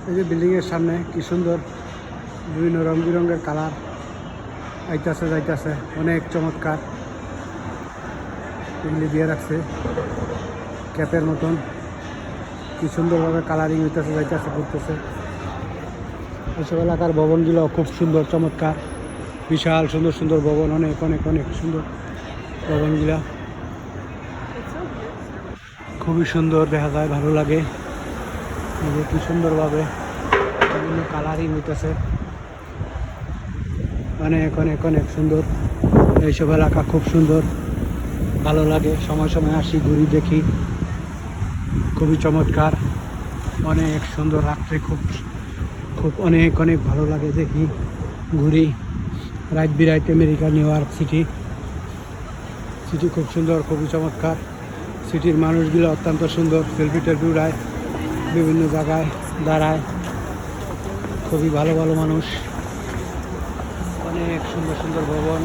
এই যে বিল্ডিংয়ের সামনে কি সুন্দর বিভিন্ন রং বেরঙের কালার আইতাছে যাইতাছে, অনেক চমৎকার। এগুলি দিয়ে রাখছে ক্যাপের মতন, কি সুন্দরভাবে কালারিং হইতেছে যাইতেছে করতেছে। এইসব এলাকার ভবনগুলো খুব সুন্দর চমৎকার, বিশাল সুন্দর সুন্দর ভবন, অনেক অনেক অনেক সুন্দর ভবনগুলা, খুবই সুন্দর দেখা যায়, ভালো লাগে। কি সুন্দরভাবে বিভিন্ন কালারিং হইতেছে, অনেক অনেক অনেক সুন্দর। এইসব এলাকা খুব সুন্দর, ভালো লাগে। সময় সময় আসি, ঘুরি, দেখি, খুবই চমৎকার, অনেক সুন্দর। রাত্রে খুব খুব অনেক অনেক ভালো লাগে, দেখি, ঘুরি। রাত বিরাইট আমেরিকা নিউ ইয়র্ক সিটি খুব সুন্দর, খুবই চমৎকার। সিটির মানুষগুলো অত্যন্ত সুন্দর, সেলফি টেলফি উড়ায়, বিভিন্ন জায়গায় দাঁড়ায়, খুবই ভালো ভালো মানুষ, অনেক সুন্দর সুন্দর ভবন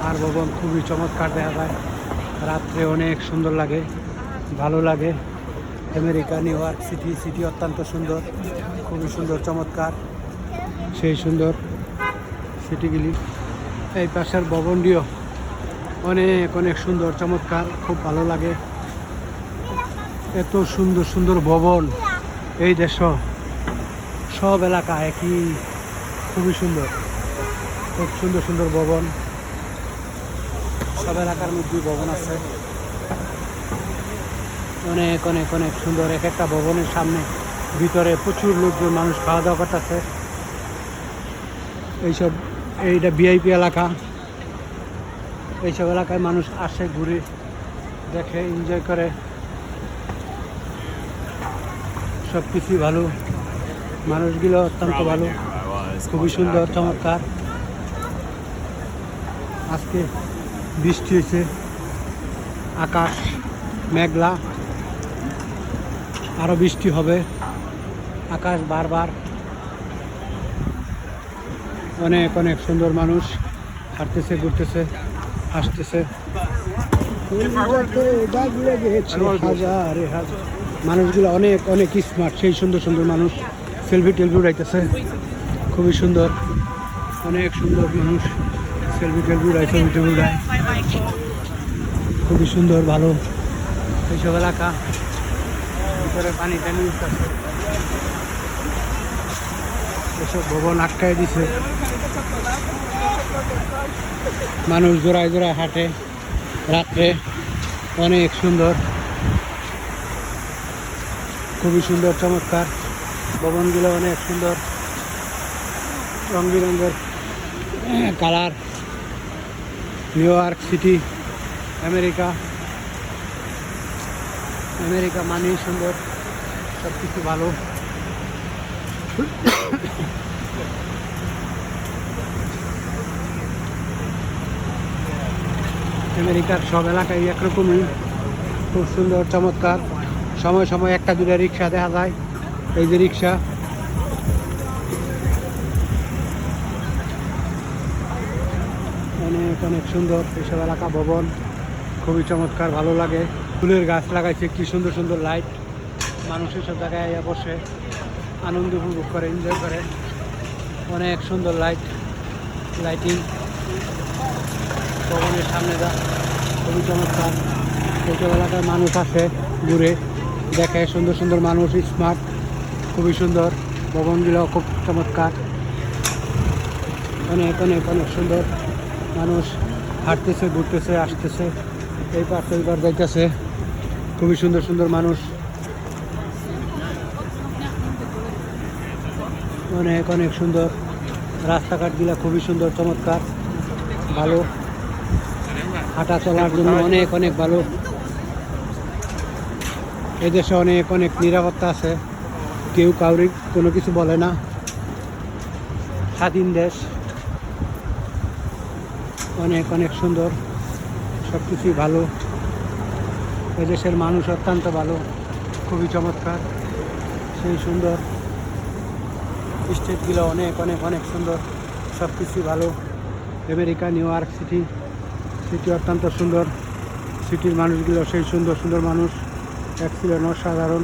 আর ভবন, খুবই চমৎকার দেখা যায়। রাত্রে অনেক সুন্দর লাগে, ভালো লাগে। আমেরিকা নিউ ইয়র্ক সিটি অত্যন্ত সুন্দর, খুবই সুন্দর চমৎকার, সেই সুন্দর সিটিগুলি। এই পাশের ভবনটিও অনেক অনেক সুন্দর চমৎকার, খুব ভালো লাগে। এত সুন্দর সুন্দর ভবন এই দেশ, সব এলাকা একই, খুবই সুন্দর, খুব সুন্দর সুন্দর ভবন। সব এলাকার মধ্যে ভবন আছে, অনেক অনেক অনেক সুন্দর। এক একটা ভবনের সামনে ভিতরে প্রচুর লোকজন, মানুষ খাওয়া দাওয়া করতেছে। এইটা ভিআইপি এলাকা, এইসব এলাকায় মানুষ আসে, ঘুরে, দেখে, এনজয় করে, সব কিছুই ভালো। মানুষগুলো অত্যন্ত ভালো, খুবই সুন্দর চমৎকার। আজকে বৃষ্টি হয়েছে, আকাশ মেঘলা, আরো বৃষ্টি হবে, আকাশ বারবার। অনেক অনেক সুন্দর, মানুষ হাঁটতেছে, ঘুরতেছে, আসতেছে। মানুষগুলো অনেক অনেক স্মার্ট, সেই সুন্দর সুন্দর মানুষ, সেলফি টেলফি উড়াইতেছে, খুবই সুন্দর, অনেক সুন্দর মানুষ, সেলফি টেলফি উড়ায়, ছবি টবি উড়ায়, খুবই সুন্দর, ভালো। এইসব এলাকা ভিতরে পানি টানি উঠতেছে, এসব ভবন আটকায় দিছে, মানুষ জোড়ায় জোড়ায় হাঁটে রাত্রে, অনেক সুন্দর, খুবই সুন্দর চমৎকার। ভবনগুলো অনেক সুন্দর, রং বেরঙের colour. New York city, America মানেই সুন্দর, সব কিছু ভালো। আমেরিকার সব এলাকায় একরকমই, খুব সুন্দর চমৎকার। সময় সময় একটা দুটা রিক্সা দেখা যায়, এই যে রিক্সা, অনেক অনেক সুন্দর এইসব এলাকা, ভবন খুবই চমৎকার, ভালো লাগে। ফুলের গাছ লাগাইছে, কি সুন্দর সুন্দর লাইট, মানুষ এসব জায়গায় বসে আনন্দ উপভোগ করে, এনজয় করে, অনেক সুন্দর লাইটিং ভবনের সামনে যা, খুবই চমৎকার। এইসব এলাকায় মানুষ আসে, ঘুরে, দেখে, সুন্দর সুন্দর মানুষ, স্মার্ট, খুবই সুন্দর। ভবনগুলো খুব চমৎকার, অনেক অনেক অনেক সুন্দর। মানুষ হাঁটতেছে, ঘুরতেছে, আসতেছে, এই পার ওই পার যাইতেছে, খুবই সুন্দর সুন্দর মানুষ, অনেক অনেক সুন্দর। রাস্তাঘাটগুলো খুবই সুন্দর চমৎকার, ভালো, হাঁটা চলার জন্য অনেক অনেক ভালো। এদেশে অনেক অনেক নিরাপত্তা আছে, কেউ কাউরি কোনো কিছু বলে না, স্বাধীন দেশ, অনেক অনেক সুন্দর, সব কিছুই ভালো। এদেশের মানুষ অত্যন্ত ভালো, খুবই চমৎকার, সেই সুন্দর। স্টেটগুলো অনেক অনেক অনেক সুন্দর, সব কিছুই ভালো। আমেরিকা নিউ ইয়র্ক সিটি অত্যন্ত সুন্দর, সিটির মানুষগুলো সেই সুন্দর সুন্দর মানুষ, এক ছিলেন অসাধারণ।